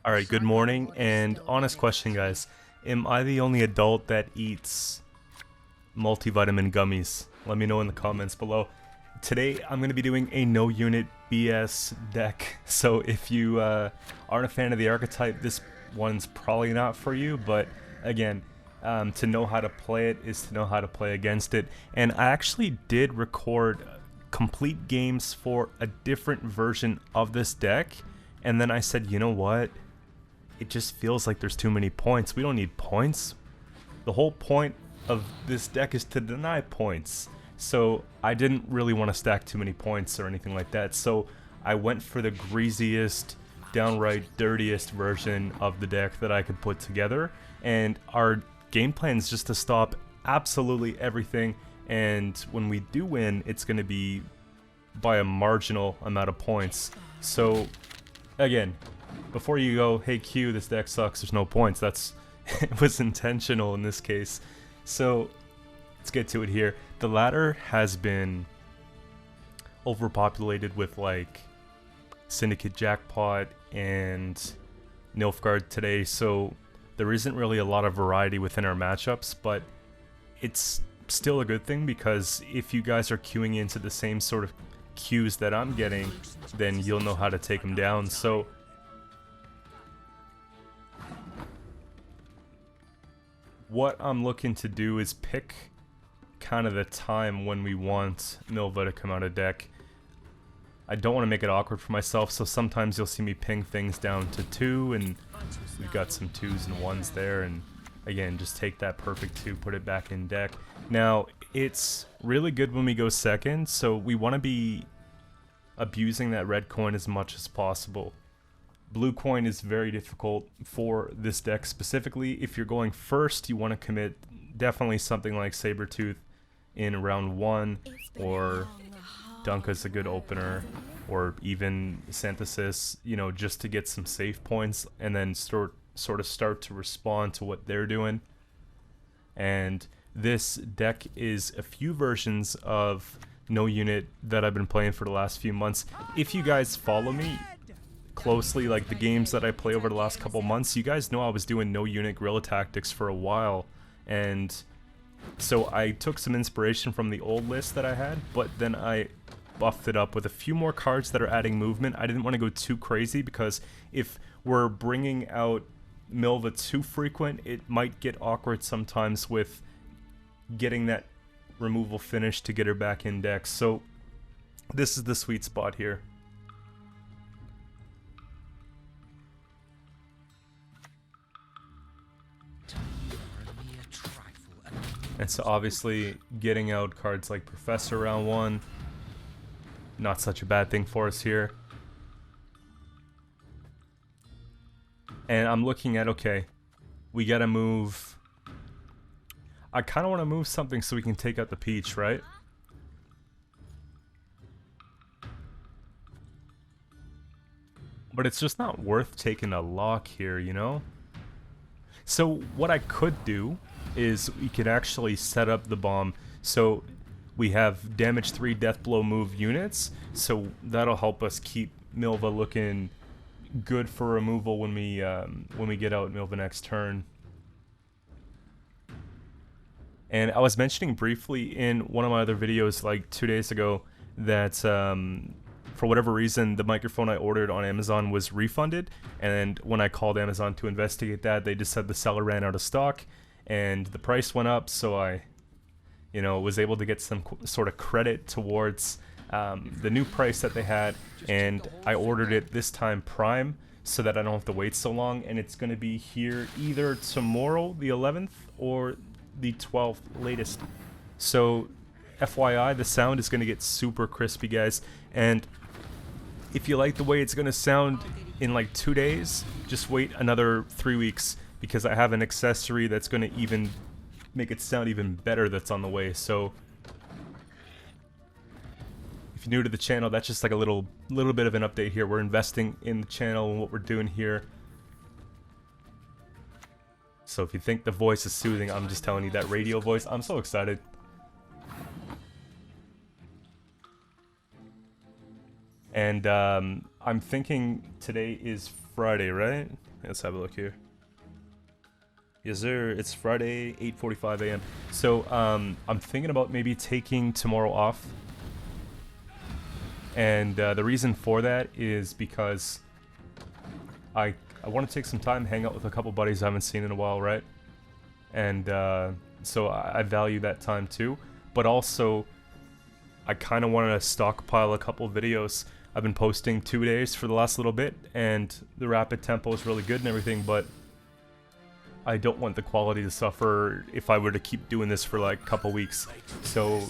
Alright, good morning, and honest question, guys. Am I the only adult that eats multivitamin gummies? Let me know in the comments below. Today, I'm going to be doing a no-unit BS deck, so if you aren't a fan of the archetype, this one's probably not for you, but again, to know how to play it is to know how to play against it, and I actually did record complete games for a different version of this deck, and then I said, you know what? It just feels like there's too many points. We don't need points. The whole point of this deck is to deny points. So I didn't really want to stack too many points or anything like that. So I went for the greasiest, downright dirtiest version of the deck that I could put together. And our game plan is just to stop absolutely everything. And when we do win, it's going to be by a marginal amount of points. So again, before you go, hey Q, this deck sucks, there's no points, it was intentional in this case. So let's get to it here. The ladder has been overpopulated with like Syndicate, Jackpot, and Nilfgaard today, so there isn't really a lot of variety within our matchups, but it's still a good thing because if you guys are queuing into the same sort of queues that I'm getting, then you'll know how to take them down. So what I'm looking to do is pick kind of the time when we want Milva to come out of deck. I don't want to make it awkward for myself, so sometimes you'll see me ping things down to 2, and we've got some 2s and 1s there, and again, just take that perfect 2, put it back in deck. Now, it's really good when we go second, so we want to be abusing that red coin as much as possible. Blue coin is very difficult for this deck specifically. If you're going first, you want to commit definitely something like Sabertooth in round 1, or Dunka's a good opener, or even Synthesis, you know, just to get some safe points and then sort of start to respond to what they're doing. And this deck is a few versions of no unit that I've been playing for the last few months. If you guys follow me closely, like the games that I play over the last couple months, you guys know I was doing no unit guerrilla tactics for a while, and so I took some inspiration from the old list that I had, but then I buffed it up with a few more cards that are adding movement. I didn't want to go too crazy because if we're bringing out Milva too frequent, it might get awkward sometimes with getting that removal finish to get her back in deck. So this is the sweet spot here. And so obviously getting out cards like Professor round 1, not such a bad thing for us here. And I'm looking at, okay, we gotta move. I kind of want to move something so we can take out the Peach, right? But it's just not worth taking a lock here, you know? So what I could do is we could actually set up the bomb so we have damage 3 death blow move units, so that'll help us keep Milva looking good for removal when we get out Milva next turn. And I was mentioning briefly in one of my other videos like 2 days ago that for whatever reason the microphone I ordered on Amazon was refunded, and when I called Amazon to investigate that, they just said the seller ran out of stock and the price went up, so I, you know, was able to get some sort of credit towards the new price that they had, and I ordered it this time Prime so that I don't have to wait so long, and it's going to be here either tomorrow, the 11th, or the 12th latest. So FYI, the sound is going to get super crispy, guys, and if you like the way it's going to sound in like 2 days, just wait another 3 weeks, because I have an accessory that's going to even make it sound even better that's on the way. So if you're new to the channel, that's just like a little bit of an update here. We're investing in the channel and what we're doing here. So if you think the voice is soothing, I'm just telling you that radio voice. I'm so excited. And I'm thinking today is Friday, right? Let's have a look here. Yes, sir. It's Friday, 8:45 a.m. So, I'm thinking about maybe taking tomorrow off. And the reason for that is because I want to take some time, hang out with a couple buddies I haven't seen in a while, right? And so I value that time too. But also, I kind of want to stockpile a couple videos. I've been posting 2 days for the last little bit, and the rapid tempo is really good and everything, but I don't want the quality to suffer if I were to keep doing this for like a couple weeks. So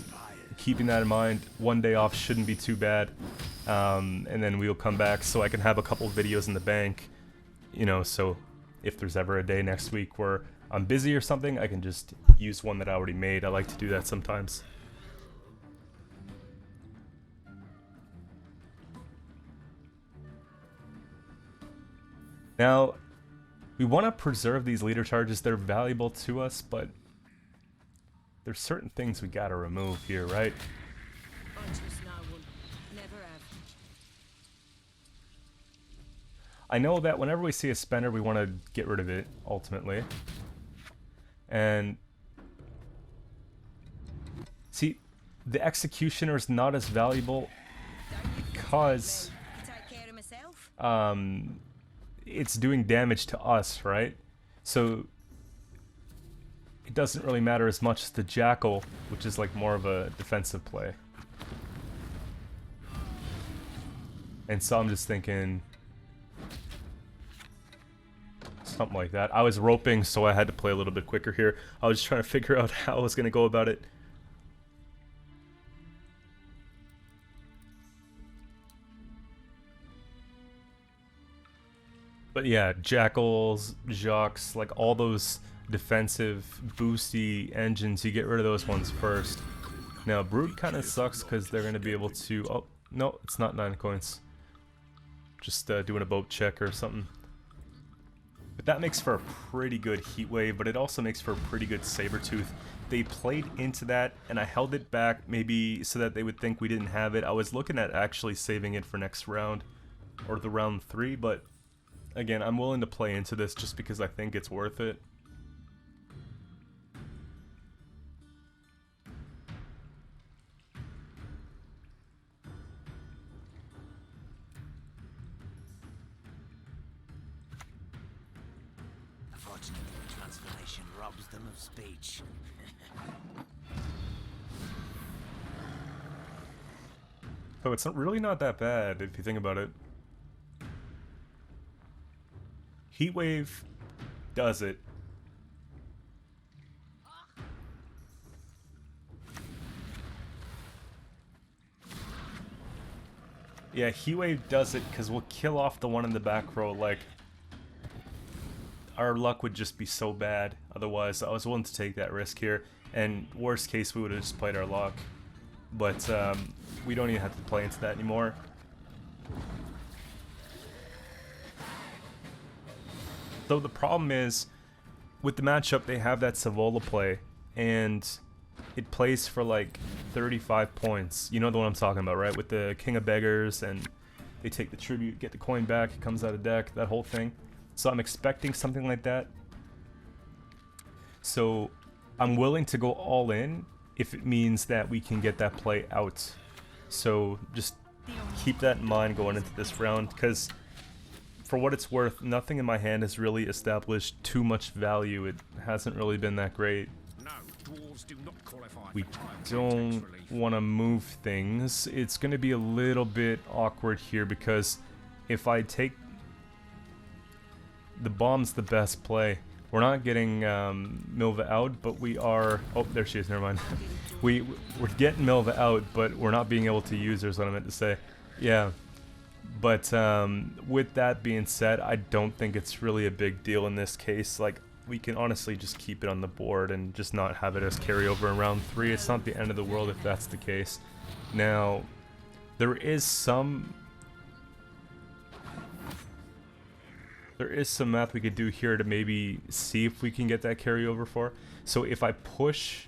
keeping that in mind, 1 day off shouldn't be too bad, and then we'll come back so I can have a couple videos in the bank, you know, so if there's ever a day next week where I'm busy or something, I can just use one that I already made. I like to do that sometimes. Now, we want to preserve these leader charges. They're valuable to us, but there's certain things we gotta remove here, right? I know that whenever we see a spender, we want to get rid of it, ultimately. And see, the Executioner is not as valuable because it's doing damage to us, right? So it doesn't really matter as much as the Jackal, which is like more of a defensive play. And so I'm just thinking something like that. I was roping, so I had to play a little bit quicker here. I was just trying to figure out how I was going to go about it. But yeah, Jackals, Jacques, like all those defensive boosty engines, you get rid of those ones first. Now, Brood kind of sucks because they're going to be able to... Oh, no, it's not 9 coins. Just doing a boat check or something. But that makes for a pretty good heat wave, but it also makes for a pretty good Sabertooth. They played into that, and I held it back maybe so that they would think we didn't have it. I was looking at actually saving it for next round, or the round 3, but again, I'm willing to play into this just because I think it's worth it. Unfortunately, transformation robs them of speech. So it's really not that bad if you think about it. Heatwave does it. Yeah, Heatwave does it because we'll kill off the one in the back row. Like, our luck would just be so bad otherwise. I was willing to take that risk here, and worst case we would have just played our luck. But we don't even have to play into that anymore. So the problem is, with the matchup, they have that Savola play, and it plays for like 35 points. You know the one I'm talking about, right? With the King of Beggars, and they take the tribute, get the coin back, it comes out of deck, that whole thing. So I'm expecting something like that. So I'm willing to go all in if it means that we can get that play out. So just keep that in mind going into this round, because for what it's worth, nothing in my hand has really established too much value. It hasn't really been that great. We don't want to move things. It's going to be a little bit awkward here because if I take... The bomb's the best play. We're not getting Milva out, but we are... Oh, there she is, never mind. We're getting Milva out, but we're not being able to use her, is what I meant to say. Yeah. But with that being said, I don't think it's really a big deal in this case. Like, we can honestly just keep it on the board and just not have it as carryover in round 3. It's not the end of the world if that's the case. Now, there is some math we could do here to maybe see if we can get that carryover for. So if I push...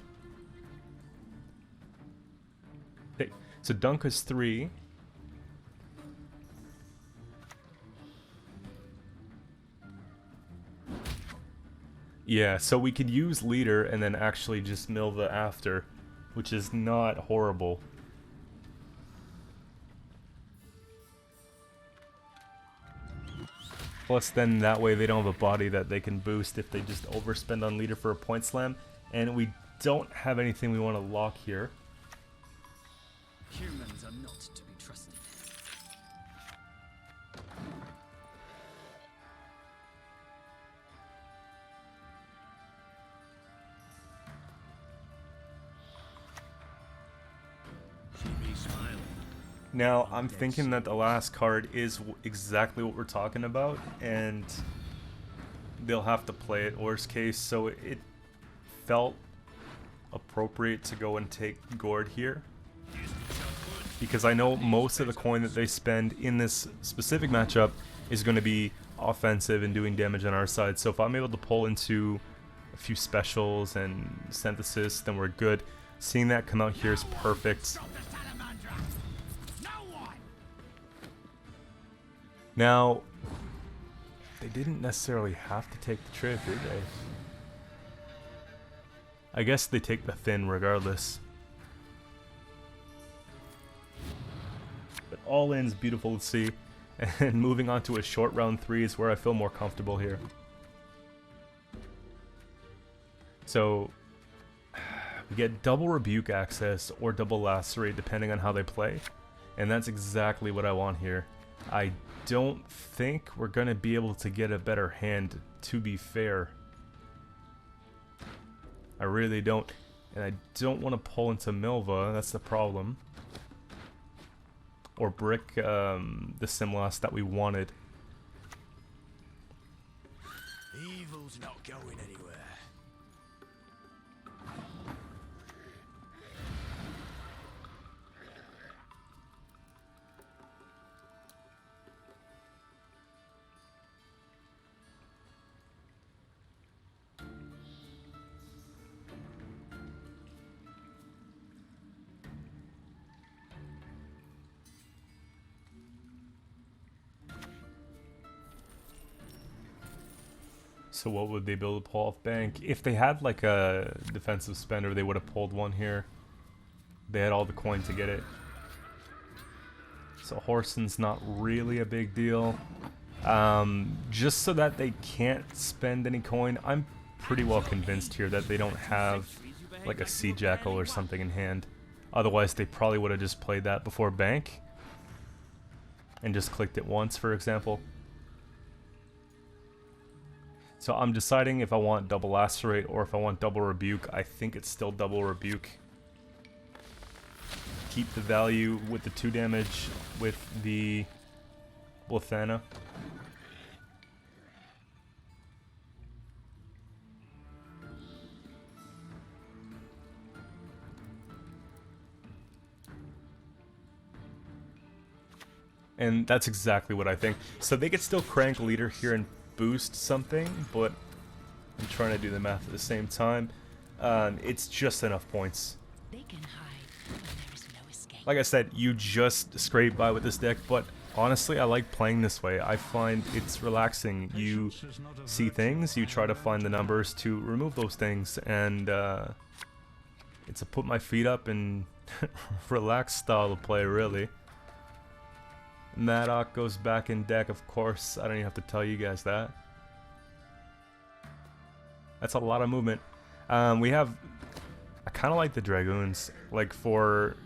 Okay, so Dunk is 3. Yeah, so we could use leader and then actually just Milva after, which is not horrible. Plus then that way they don't have a body that they can boost if they just overspend on leader for a point slam. And we don't have anything we want to lock here. Humans are not to be trusted. She be smiling. Now, I'm thinking that the last card is exactly what we're talking about, and they'll have to play it worst case, so it felt appropriate to go and take Gord here. Because I know most of the coin that they spend in this specific matchup is going to be offensive and doing damage on our side, so if I'm able to pull into a few specials and synthesis, then we're good. Seeing that come out here is perfect. Now, they didn't necessarily have to take the trip, did they? I guess they take the thin regardless. But all in's beautiful to see, and moving on to a short round 3 is where I feel more comfortable here. So, we get double rebuke access or double lacerate depending on how they play, and that's exactly what I want here. I don't think we're going to be able to get a better hand, to be fair. I really don't. And I don't want to pull into Milva, that's the problem. Or brick the Simlas that we wanted. Evil's not going anywhere. So what would they be able to pull off bank? If they had like a defensive spender, they would have pulled one here. They had all the coin to get it. So Horson's not really a big deal. Just so that they can't spend any coin, I'm pretty well convinced here that they don't have like a Sea Jackal or something in hand. Otherwise they probably would have just played that before bank. And just clicked it once, for example. So I'm deciding if I want double lacerate or if I want double rebuke. I think it's still double rebuke. Keep the value with the 2 damage with the Blithana. And that's exactly what I think. So they could still crank leader here and boost something, but I'm trying to do the math at the same time. It's just enough points. They can hide when there is no escape. Like I said, you just scrape by with this deck, but honestly, I like playing this way. I find it's relaxing. You see things, you try to find the numbers to remove those things, and it's a put my feet up and relax style of play, really. Madoc goes back in deck, of course. I don't even have to tell you guys that. That's a lot of movement. We have... I kind of like the Dragoons, like for...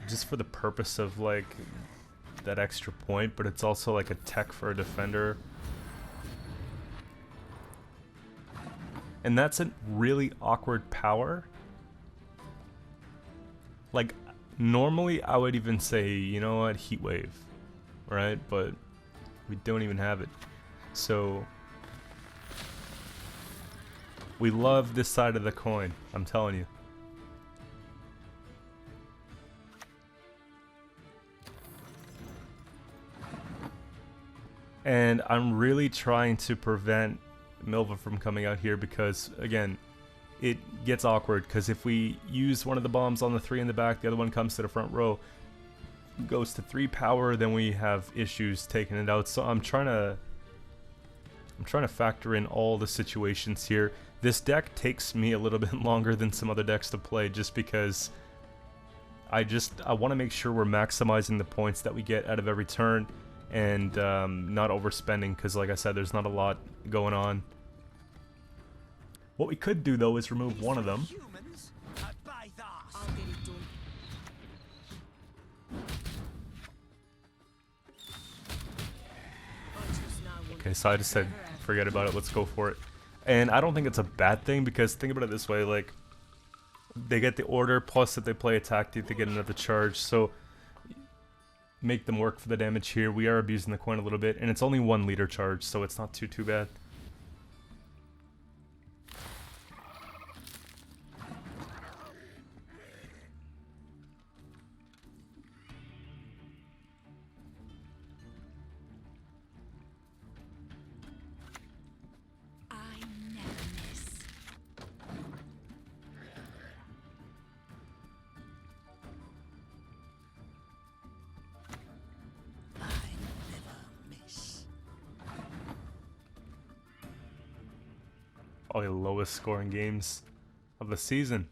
just for the purpose of like that extra point, but it's also like a tech for a defender. And that's a really awkward power. Like, normally I would even say, you know what, Heat Wave, right? But we don't even have it. So we love this side of the coin, I'm telling you. And I'm really trying to prevent Milva from coming out here because, again, it gets awkward because if we use one of the bombs on the 3 in the back, the other one comes to the front row, goes to 3 power, then we have issues taking it out. So I'm trying to I'm trying to factor in all the situations here. This deck takes me a little bit longer than some other decks to play just because I want to make sure we're maximizing the points that we get out of every turn and not overspending because, like I said, there's not a lot going on. What we could do, though, is remove one of them. Okay, so I just said, forget about it, let's go for it. And I don't think it's a bad thing because think about it this way, like, they get the order, plus if they play a tactic, they get another charge, so make them work for the damage here. We are abusing the coin a little bit, and it's only 1 leader charge, so it's not too bad. Probably the lowest scoring games of the season.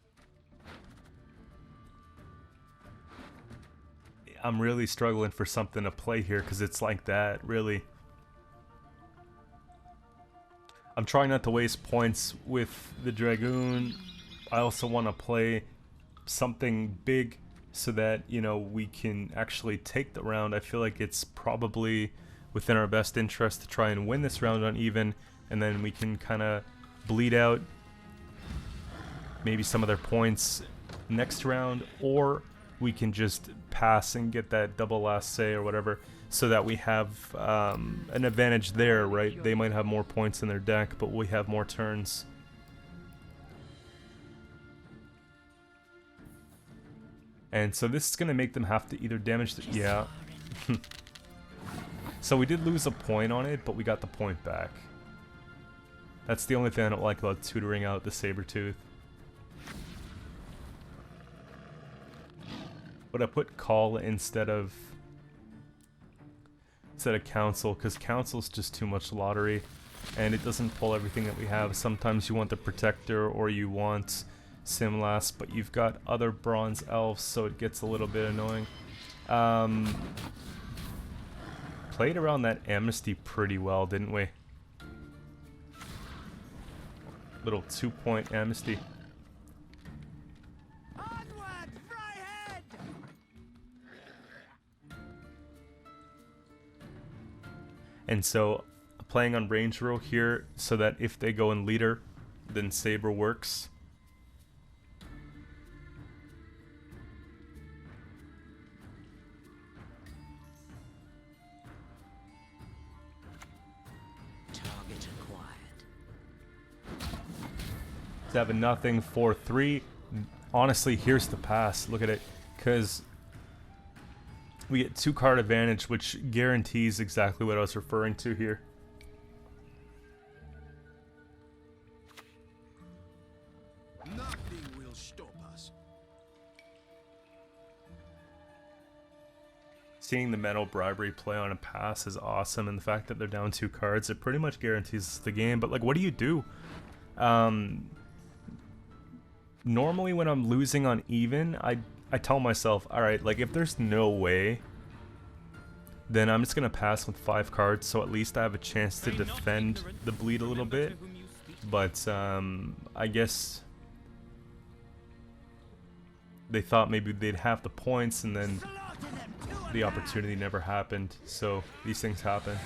I'm really struggling for something to play here because it's like that, really. I'm trying not to waste points with the Dragoon. I also want to play something big so that, you know, we can actually take the round. I feel like it's probably within our best interest to try and win this round on even, and then we can kind of bleed out maybe some of their points next round, or we can just pass and get that double last say or whatever so that we have an advantage there, right? They might have more points in their deck, but we have more turns. And so this is going to make them have to either damage the... Yeah. So we did lose a point on it, but we got the point back. That's the only thing I don't like about tutoring out the Sabertooth. But I put Call instead of Council, because Council's just too much lottery, and it doesn't pull everything that we have. Sometimes you want the Protector, or you want Simlast, but you've got other Bronze Elves, so it gets a little bit annoying. Played around that Amnesty pretty well, didn't we? Little 2-point amnesty. Onward, Fryhead! And so playing on range row here so that if they go in leader, then Saber works. Target acquired. 7-0, 4-3. Honestly, here's the pass. Look at it, because we get 2-card advantage, which guarantees exactly what I was referring to here. Nothing will stop us. Seeing the Metal Bribery play on a pass is awesome, and the fact that they're down 2 cards, it pretty much guarantees the game. But like, what do you do? Normally when I'm losing on even, I tell myself, alright, like if there's no way, then I'm just gonna pass with 5 cards, so at least I have a chance to defend the bleed a little bit. But I guess they thought maybe they'd have the points, and then the opportunity never happened. So these things happen.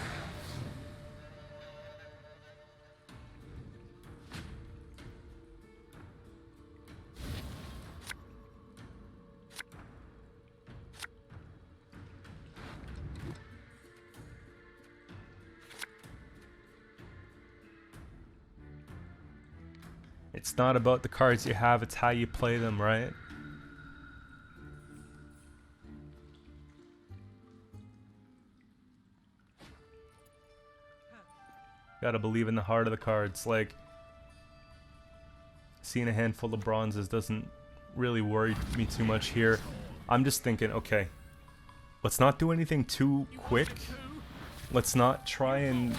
It's not about the cards you have, it's how you play them, right? Gotta believe in the heart of the cards. Like, seeing a handful of bronzes doesn't really worry me too much here. I'm just thinking, okay, let's not do anything too quick. Let's not try and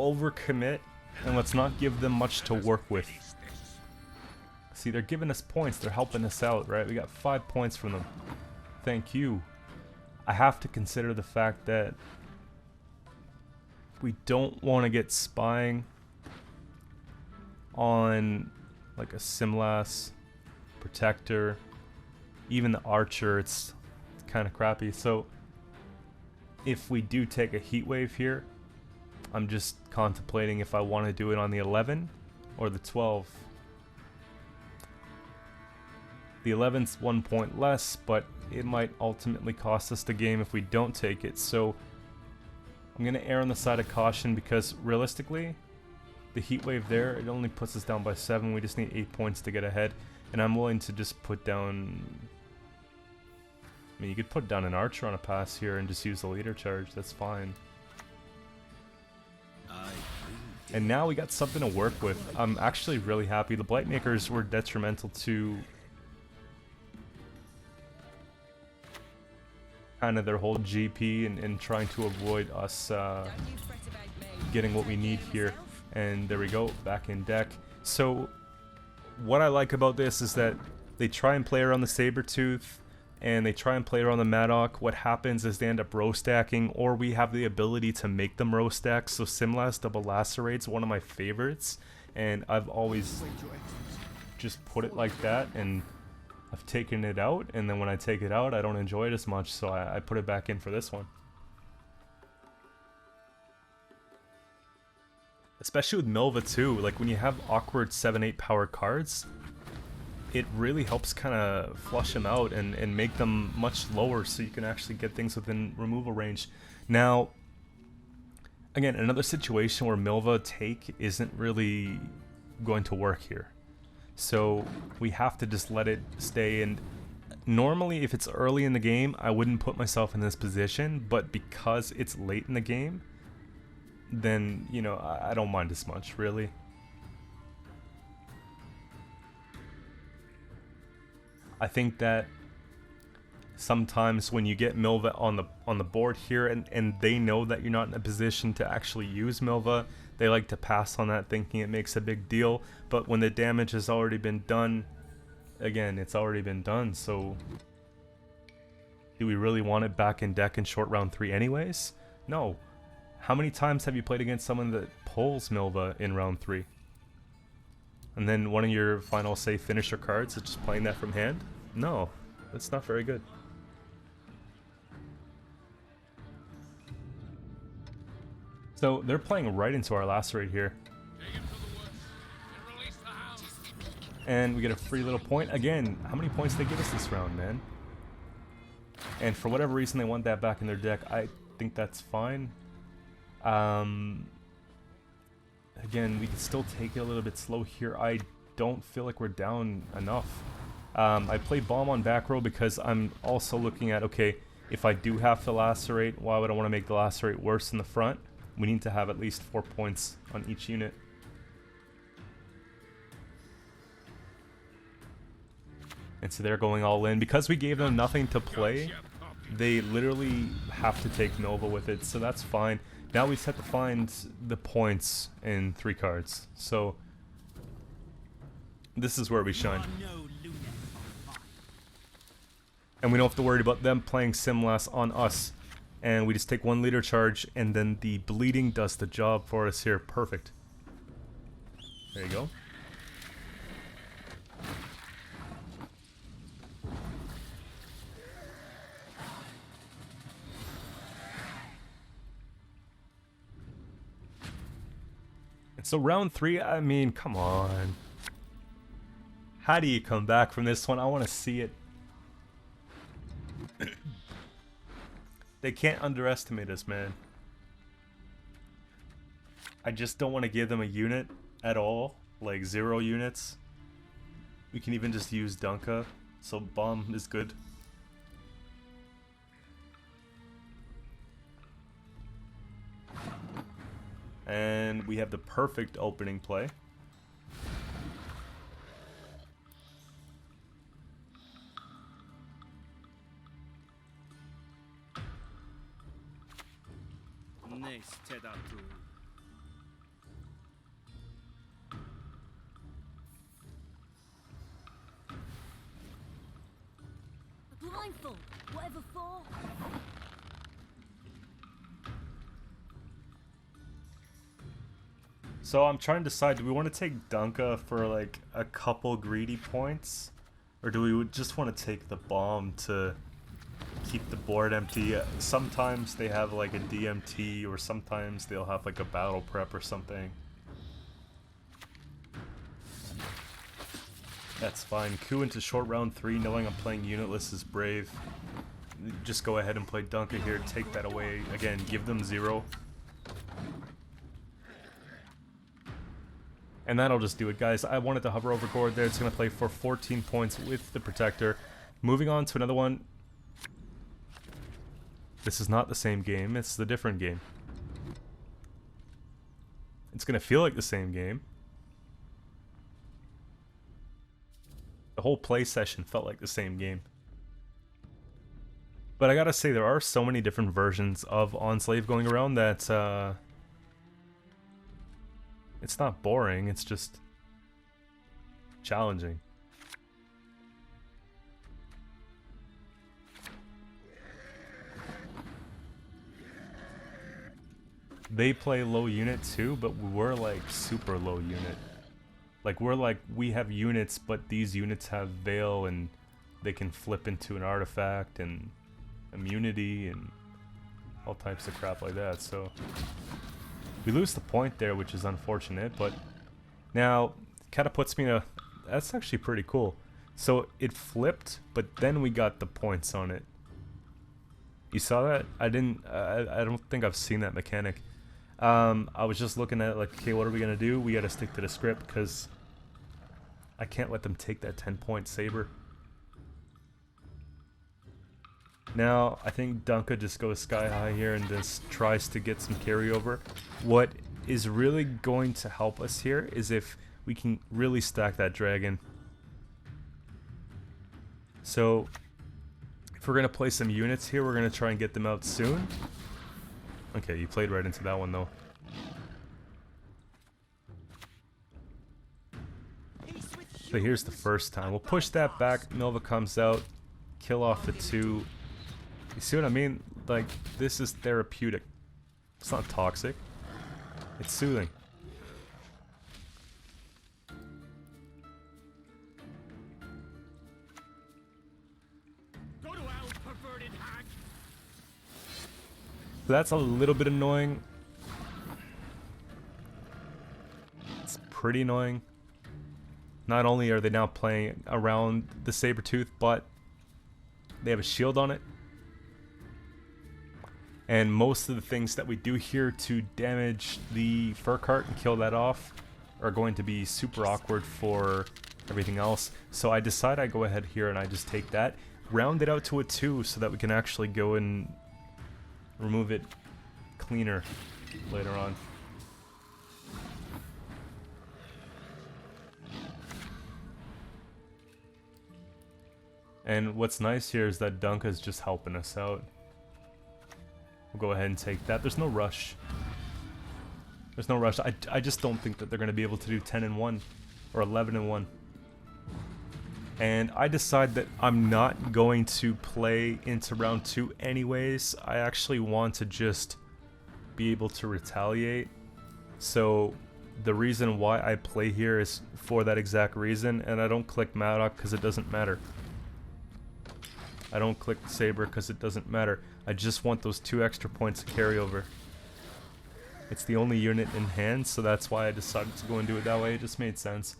overcommit and let's not give them much to work with. See, they're giving us points, they're helping us out, right? We got 5 points from them. Thank you. I have to consider the fact that we don't want to get spying on like a Simlas, Protector, even the Archer. It's kind of crappy. So if we do take a heat wave here, I'm just contemplating if I want to do it on the 11 or the 12. The 11's 1 point less, but it might ultimately cost us the game if we don't take it. So I'm going to err on the side of caution because realistically, the heat wave there, it only puts us down by 7. We just need 8 points to get ahead. And I'm willing to just put down... I mean, you could put down an Archer on a pass here and just use the leader charge. That's fine. And now we got something to work with. I'm actually really happy. The Blightmakers were detrimental to kind of their whole GP and trying to avoid us getting what we need here. And there we go, back in deck. So what I like about this is that they try and play around the Sabertooth and they try and play around the Madoc. What happens is they end up row stacking, or we have the ability to make them row stack. So Simlas double lacerate's one of my favorites, and I've always just put it like that, and I've taken it out, and then when I take it out I don't enjoy it as much, so I put it back in for this one. Especially with Milva too, like when you have awkward 7-8 power cards, it really helps kind of flush them out and make them much lower so you can actually get things within removal range. Now, again, another situation where Milva take isn't really going to work here. So we have to just let it stay, and normally if it's early in the game, I wouldn't put myself in this position, but because it's late in the game, then, you know, I don't mind as much, really. I think that sometimes when you get Milva on the board here and they know that you're not in a position to actually use Milva, they like to pass on that thinking it makes a big deal. But when the damage has already been done, again, it's already been done. So do we really want it back in deck in short round 3 anyways? No. How many times have you played against someone that pulls Milva in round 3? And then one of your final, say, finisher cards is just playing that from hand? No, that's not very good. So they're playing right into our lacerate here. And we get a free little point. Again, how many points did they give us this round, man? And for whatever reason they want that back in their deck, I think that's fine. Again, we can still take it a little bit slow here. I don't feel like we're down enough. I play bomb on back row because I'm also looking at, okay, if I do have to lacerate, why would I want to make the lacerate worse in the front? We need to have at least 4 points on each unit. And so they're going all in. Because we gave them nothing to play, they literally have to take Milva with it, so that's fine. Now we just have to find the points in 3 cards. So this is where we shine. And we don't have to worry about them playing Simlas on us. And we just take 1 leader charge, and then the bleeding does the job for us here. Perfect. There you go. And so round 3, I mean, come on. How do you come back from this one? I want to see it. They can't underestimate us, man. I just don't want to give them a unit at all. Like 0 units. We can even just use Dunka. So bomb is good. And we have the perfect opening play. mindful. Whatever for? So I'm trying to decide, do we want to take Dunka for like a couple greedy points? Or do we just want to take the bomb to keep the board empty? Sometimes they have like a DMT, or sometimes they'll have like a battle prep or something. That's fine. Coup into short round 3, knowing I'm playing unitless is brave. Just go ahead and play Dunka here, take that away. Again, give them 0. And that'll just do it, guys. I wanted to hover over Gord there. It's going to play for 14 points with the Protector. Moving on to another one. This is not the same game. It's the different game. It's going to feel like the same game. The whole play session felt like the same game. But I gotta say, there are so many different versions of Enslave going around that it's not boring, it's just challenging. They play low unit too, but we're like super low unit. Like we have units, but these units have Veil and they can flip into an artifact and immunity and all types of crap like that, so we lose the point there, which is unfortunate, but now kind of puts me in a... That's actually pretty cool. So it flipped, but then we got the points on it. You saw that? I don't think I've seen that mechanic. I was just looking at it like, okay, what are we gonna do? We gotta stick to the script because I can't let them take that 10-point saber. Now, I think Dunka just goes sky high here and just tries to get some carryover. What is really going to help us here is if we can really stack that dragon. So, if we're going to play some units here, we're going to try and get them out soon. Okay, you played right into that one though. So here's the first time. We'll push that back, Milva comes out, kill off the 2. You see what I mean? Like, this is therapeutic. It's not toxic. It's soothing. Go to hell, perverted hag! So that's a little bit annoying. It's pretty annoying. Not only are they now playing around the Sabertooth, but they have a shield on it. And most of the things that we do here to damage the fur cart and kill that off are going to be super awkward for everything else. So I decide I go ahead here and I just take that, round it out to a 2 so that we can actually go and remove it cleaner later on. And what's nice here is that Dunka's just helping us out. We'll go ahead and take that. There's no rush. There's no rush. I just don't think that they're going to be able to do 10-1 or 11-1. And I decide that I'm not going to play into round 2 anyways. I actually want to just be able to retaliate. So the reason why I play here is for that exact reason. And I don't click Maddock because it doesn't matter. I don't click Saber because it doesn't matter. I just want those 2 extra points to carry over. It's the only unit in hand, so that's why I decided to go and do it that way. It just made sense.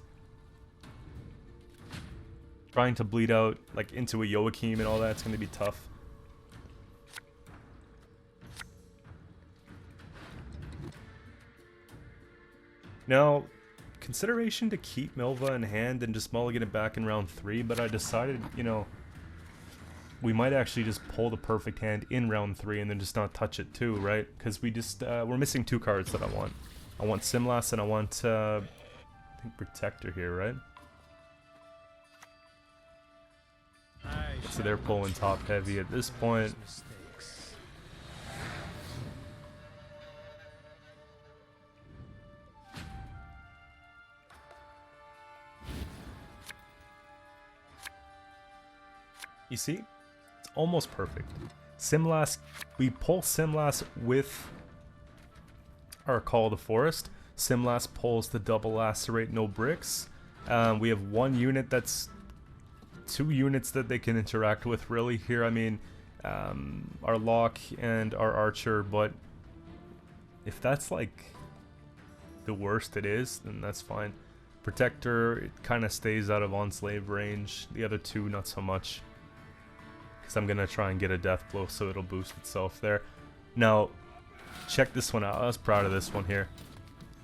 Trying to bleed out like into a Joachim and all that's going to be tough. Now, consideration to keep Milva in hand and just mulligan it back in round 3, but I decided, you know, we might actually just pull the perfect hand in round 3 and then just not touch it too, right? Because we just, we're missing 2 cards that I want. I want Simlas and I want, I think Protector here, right? So they're pulling top heavy at this point. You see? almost perfect. Simlas, we pull Simlas with our Call of the Forest. Simlas pulls the double lacerate, no bricks. We have one unit that's 2 units that they can interact with really here. I mean, our Lock and our Archer, but if that's like the worst it is, then that's fine. Protector, it kind of stays out of Enslave range. The other 2, not so much. Because I'm going to try and get a death blow so it'll boost itself there. Now, check this one out. I was proud of this one here.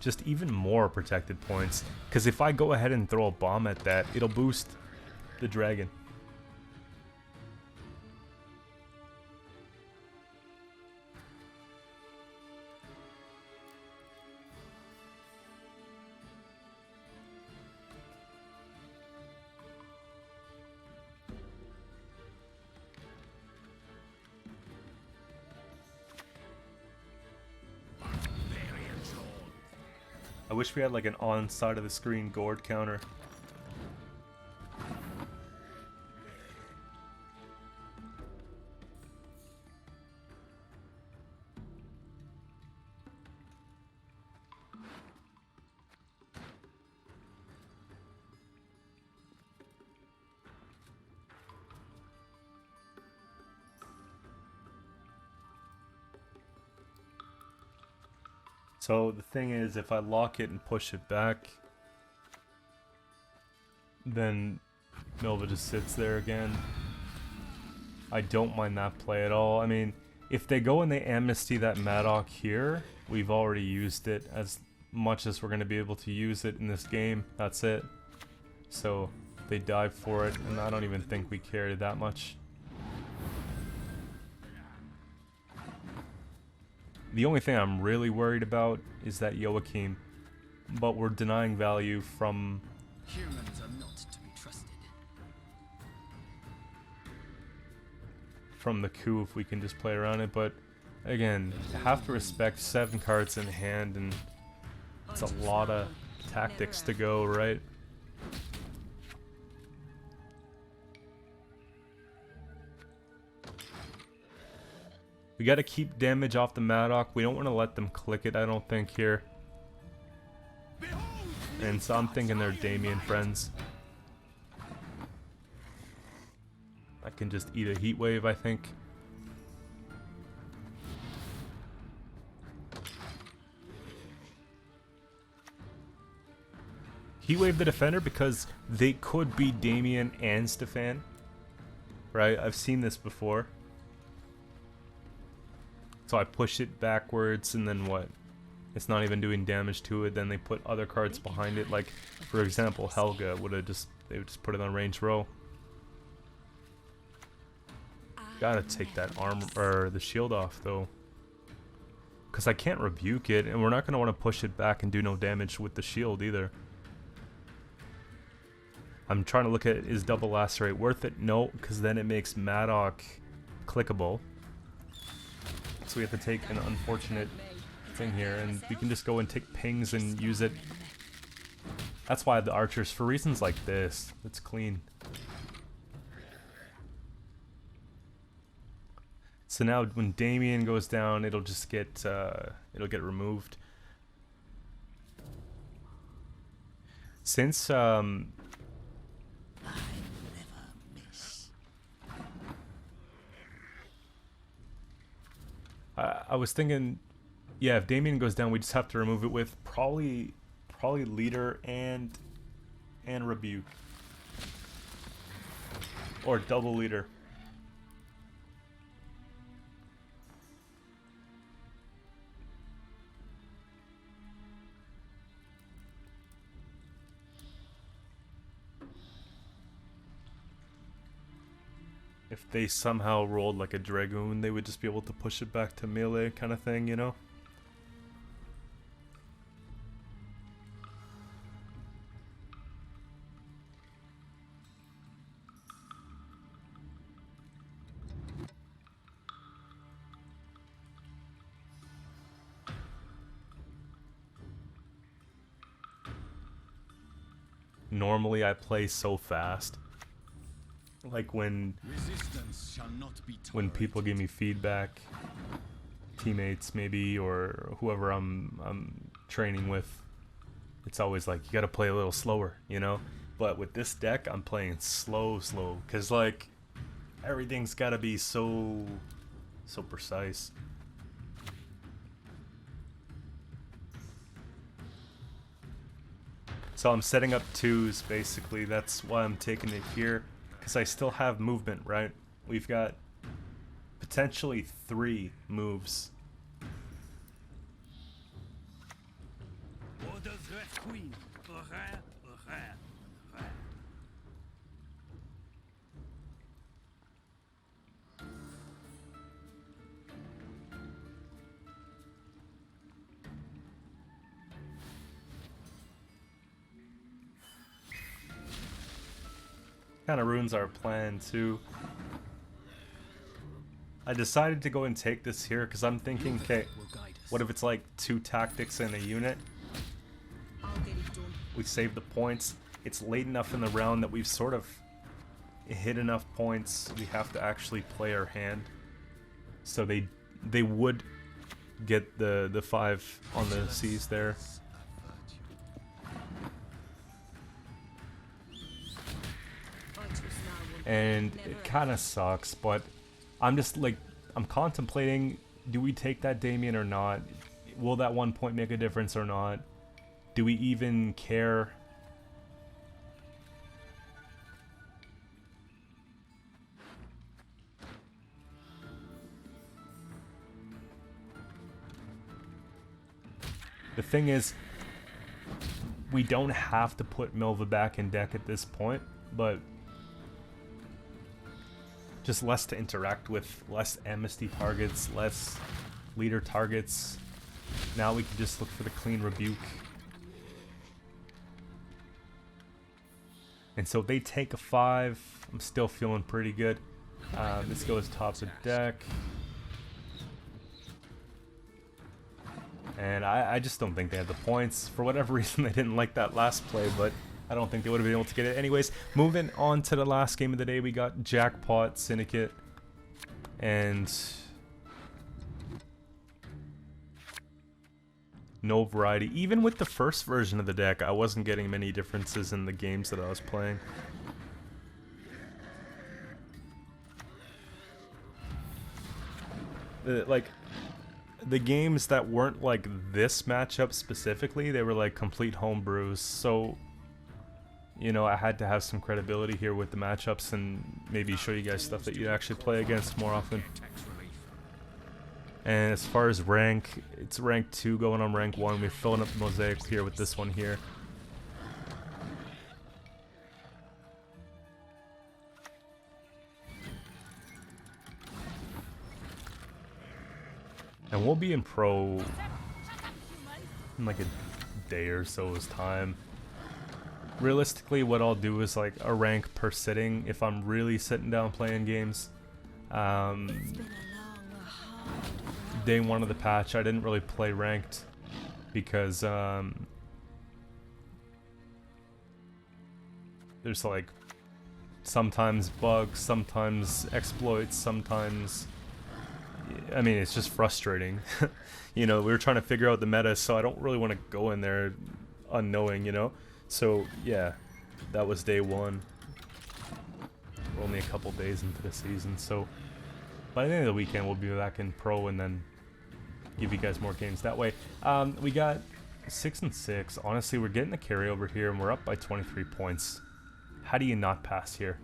Just even more protected points. Because if I go ahead and throw a bomb at that, it'll boost the dragon. I wish we had like an on side of the screen gourd counter. So the thing is, if I lock it and push it back, then Milva just sits there again. I don't mind that play at all. I mean, if they go and they amnesty that Madoc here, we've already used it as much as we're going to be able to use it in this game. That's it. So they dive for it, and I don't even think we cared that much. The only thing I'm really worried about is that Joachim, but we're denying value from Humans are not to be trusted. From the coup if we can just play around it, but again, you have to respect 7 cards in hand, and it's a lot of tactics to go, right? We gotta keep damage off the Madoc. We don't want to let them click it, I don't think, here. And so I'm thinking they're Damien friends. I can just eat a heat wave, I think. Heat wave the defender because they could be Damien and Stefan. Right? I've seen this before. So I push it backwards, and then what? It's not even doing damage to it. Then they put other cards behind it. Like, for example, Helga would have they would just put it on range row. Gotta take that arm or the shield off though, because I can't rebuke it, and we're not gonna want to push it back and do no damage with the shield either. I'm trying to look at, is double lacerate worth it? No, because then it makes Madoc clickable. So we have to take an unfortunate thing here, and we can just go and take pings and use it. That's why the archers, for reasons like this, it's clean. So now when Damien goes down, it'll just get removed. Since I was thinking, yeah, if Damien goes down, we just have to remove it with probably leader and rebuke, or double leader. If they somehow rolled like a Dragoon, they would just be able to push it back to melee kind of thing, you know? Normally I play so fast. like when Resistance shall not be people give me feedback, teammates maybe, or whoever I'm training with, it's always like, you gotta play a little slower, you know? But with this deck, I'm playing slow, because like, everything's gotta be so precise. So I'm setting up 2s, basically. That's why I'm taking it here, because I still have movement, right? We've got potentially 3 moves. Kind of ruins our plan too. I decided to go and take this here because I'm thinking, okay, what if it's like 2 tactics in a unit? We save the points. It's late enough in the round that we've sort of hit enough points. We have to actually play our hand. So they would get the 5 on the C's there. And it kind of sucks, but I'm just like, I'm contemplating, do we take that Damien or not? Will that 1 point make a difference or not? Do we even care? The thing is, we don't have to put Milva back in deck at this point, but just less to interact with, less amnesty targets, less leader targets. Now we can just look for the clean rebuke. And so if they take a 5, I'm still feeling pretty good. This goes top of deck. And I just don't think they had the points. For whatever reason, they didn't like that last play, but I don't think they would have been able to get it. Anyways, moving on to the last game of the day, we got Jackpot, Syndicate, and no variety. Even with the first version of the deck, I wasn't getting many differences in the games that I was playing. Like, the games that weren't like this matchup specifically, they were like complete homebrews. So, you know, I had to have some credibility here with the matchups and maybe show you guys stuff that you actually play against more often. And as far as rank, it's rank 2 going on rank 1. We're filling up the mosaic here with this one here. And we'll be in pro in like a day or so's time. Realistically, what I'll do is like a rank per sitting if I'm really sitting down playing games. Day 1 of the patch, I didn't really play ranked because there's like sometimes bugs, sometimes exploits, sometimes, I mean, it's just frustrating. You know, we were trying to figure out the meta, so I don't really want to go in there unknowing, you know? So, yeah, that was day 1. We're only a couple days into the season, so by the end of the weekend, we'll be back in pro and then give you guys more games that way. We got 6 and 6. Honestly, we're getting the carryover here, and we're up by 23 points. How do you not pass here?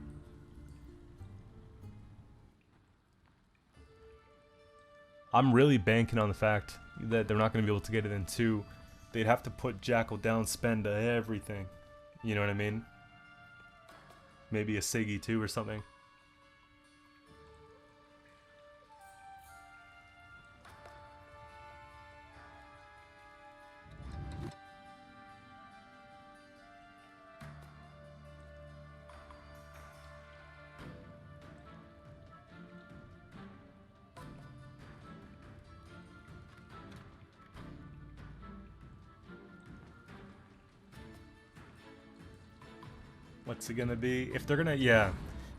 I'm really banking on the fact that they're not going to be able to get it in 2. They'd have to put Jackal down, spend everything. You know what I mean? Maybe a Siggy too or something. What's it gonna be? If they're gonna, yeah.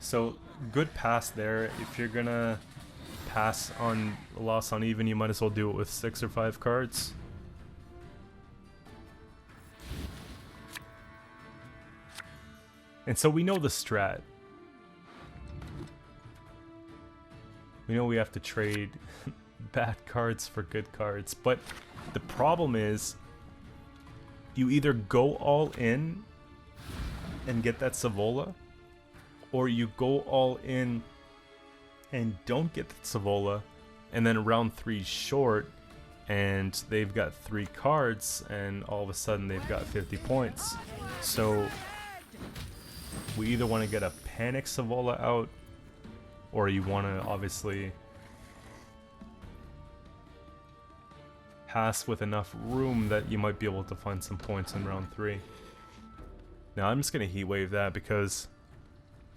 So good pass there. If you're gonna pass on loss on even, you might as well do it with 6 or 5 cards. And so we know the strat. We know we have to trade bad cards for good cards, but the problem is you either go all in and get that Savola, or you go all in and don't get that Savola, and then round 3 short and they've got 3 cards and all of a sudden they've got 50 points. So we either want to get a panic Savola out, or you want to obviously pass with enough room that you might be able to find some points in round 3. Now I'm just going to heat wave that because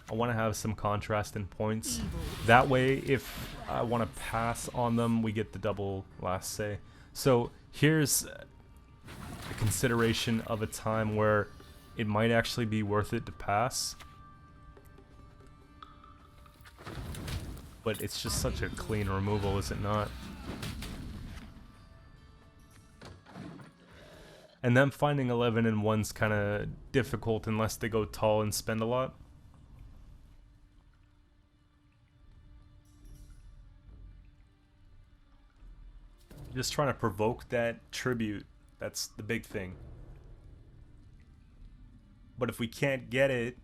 I want to have some contrast in points. That way, if I want to pass on them, we get the double last say. So here's a consideration of a time where it might actually be worth it to pass. But it's just such a clean removal, is it not? And them finding 11 and 1's kind of difficult unless they go tall and spend a lot. Just trying to provoke that tribute. That's the big thing. But if we can't get it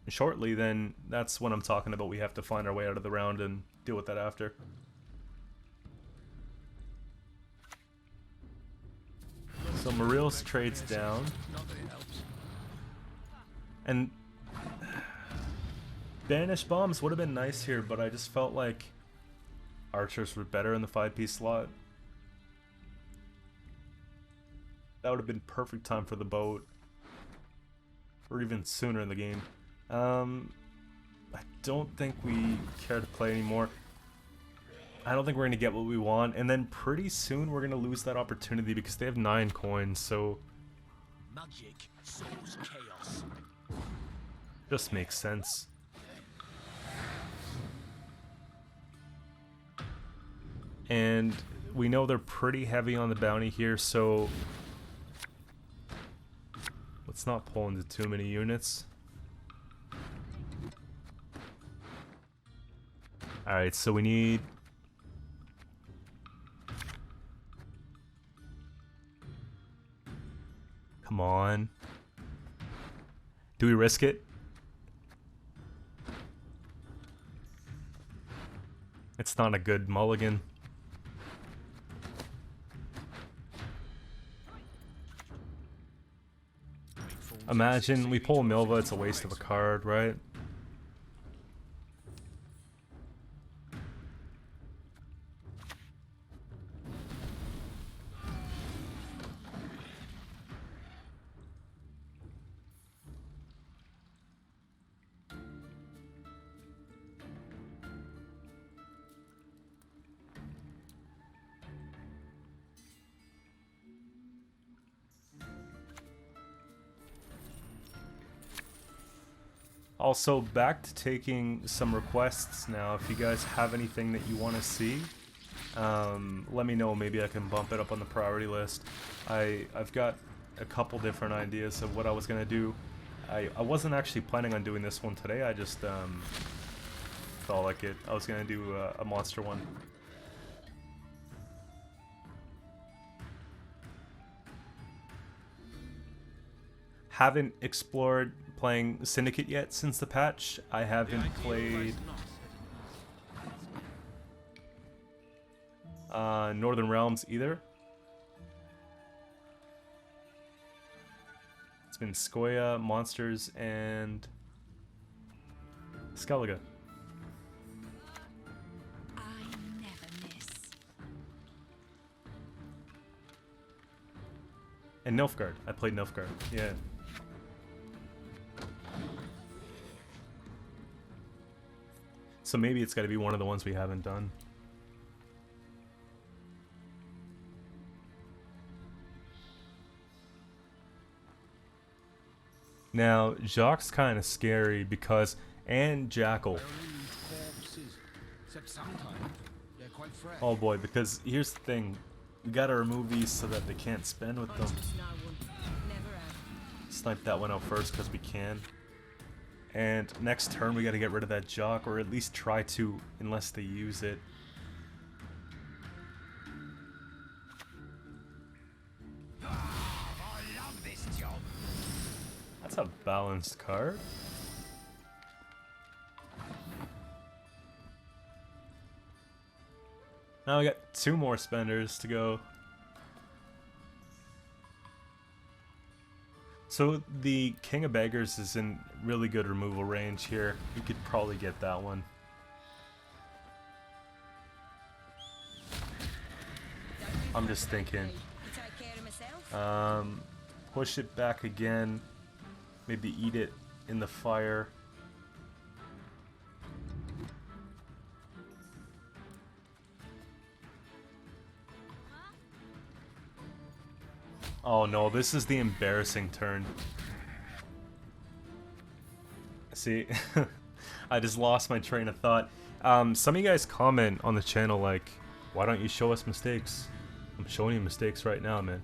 shortly, then that's what I'm talking about. We have to find our way out of the round and deal with that after. So Mariel's trades down. And Banish Bombs would have been nice here, but I just felt like archers were better in the 5-piece slot. That would have been perfect time for the boat. Or even sooner in the game. I don't think we care to play anymore. I don't think we're going to get what we want. And then pretty soon we're going to lose that opportunity because they have 9 coins, so... Magic sows chaos. Just makes sense. And we know they're pretty heavy on the bounty here, so... let's not pull into too many units. Alright, so we need... come on. Do we risk it? It's not a good mulligan. Imagine we pull Milva, it's a waste of a card, right? Also, back to taking some requests now. If you guys have anything that you want to see, let me know. Maybe I can bump it up on the priority list. I've got a couple different ideas of what I was going to do. I wasn't actually planning on doing this one today. I just felt like it. I was going to do a monster one. Haven't explored playing Syndicate yet since the patch. I haven't played Northern Realms either. It's been Scoia, Monsters, and Skellige. I never miss. And Nilfgaard. I played Nilfgaard. Yeah. So maybe it's got to be one of the ones we haven't done. Now, Jacques' kind of scary because And Jackal. Corpses. Except sometimes they're quite fresh. Oh boy, because here's the thing. We gotta remove these so that they can't spend with them. Snipe that one out first because we can. And next turn we gotta get rid of that jock, or at least try to, unless they use it. I love this job. That's a balanced card. Now we got 2 more spenders to go. So the King of Beggars is in really good removal range here. We could probably get that one. I'm just thinking. Push it back again. Maybe eat it in the fire. Oh no, this is the embarrassing turn. See, I just lost my train of thought. Some of you guys comment on the channel like, why don't you show us mistakes? I'm showing you mistakes right now, man.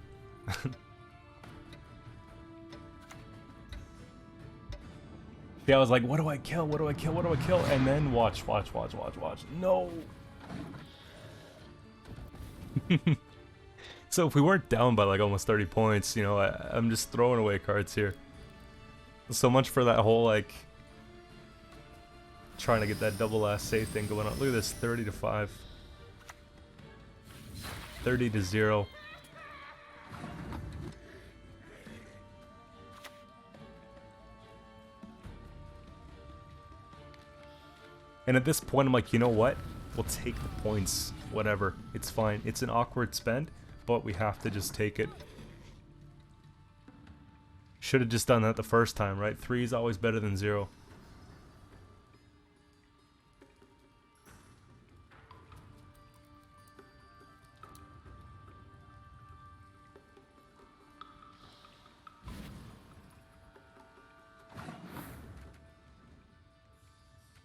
Yeah, I was like, what do I kill? What do I kill? What do I kill? And then watch. No! So if we weren't down by like almost 30 points, you know, I'm just throwing away cards here. So much for that whole like trying to get that double last save thing going on. Look at this, 30 to 5. 30 to 0. And at this point I'm like, you know what? We'll take the points, whatever. It's fine. It's an awkward spend, but we have to just take it. Should have just done that the first time, right? 3 is always better than 0.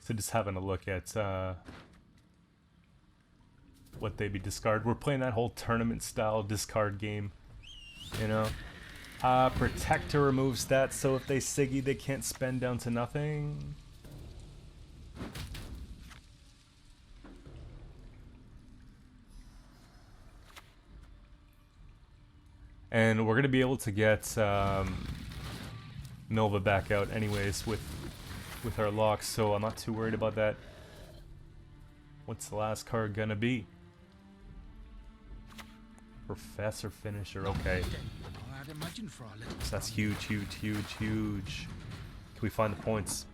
So just having a look at what they be discard. We're playing that whole tournament style discard game, you know. Protector removes stats, so if they Siggy, they can't spend down to nothing. And we're gonna be able to get Milva back out anyways with our locks, so I'm not too worried about that. What's the last card gonna be? Professor Finisher, okay. I'd imagine for our little So that's huge, huge, huge, huge. Can we find the points?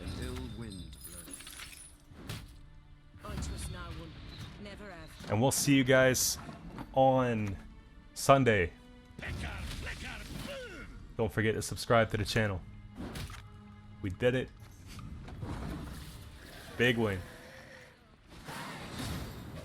An ill wind blows. I trust no one. Never have. And we'll see you guys on Sunday. Don't forget to subscribe to the channel. We did it. Big win.